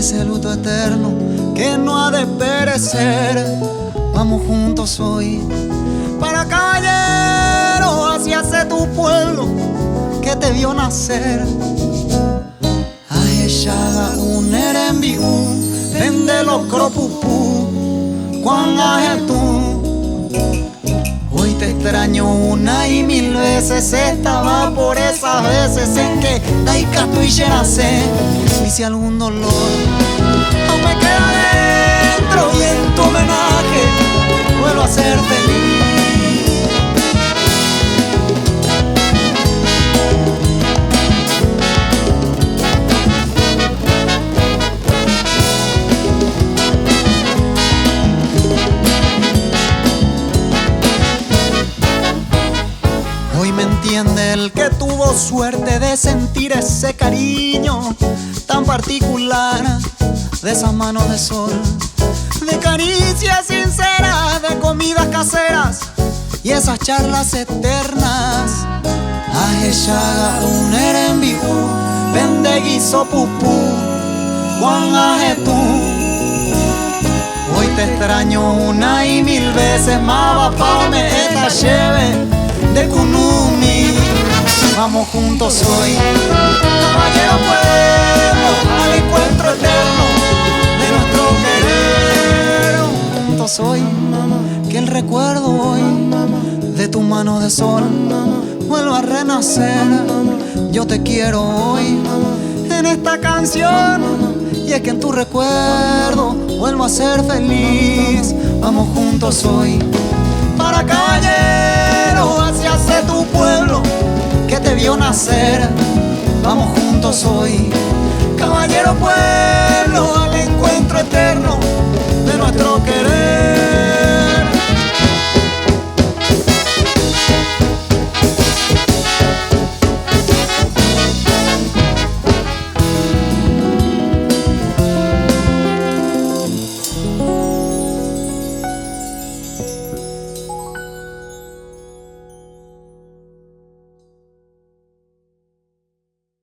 ese luto eterno que no ha de perecer. Vamos juntos hoy para caballero hacia ese tu pueblo que te vio nacer. Ajeshaga un erembiú, vende los cropupú, cuán ajetú. Hoy te extraño una y mil veces, estaba por esas veces en que Daikastu y Yenacé. Y si algún dolor aún me queda dentro y en tu homenaje vuelvo a ser feliz. Hoy me entiende el que tuvo suerte de sentir ese cariño tan particular de esas manos de sol, de caricias sinceras, de comidas caseras y esas charlas eternas. Ajeshaga un erembiú, vende guiso pupú, cuán ajetú. Hoy te extraño una y mil veces, más pa me esta lleve de Kunumi. Vamos juntos hoy, caballero pueblo, al encuentro eterno de nuestro querer. Juntos hoy, que el recuerdo hoy de tu mano de sol vuelva a renacer. Yo te quiero hoy en esta canción, y es que en tu recuerdo vuelvo a ser feliz. Vamos juntos hoy para caballero hacia ese tu pueblo que te vio nacer. Vamos juntos hoy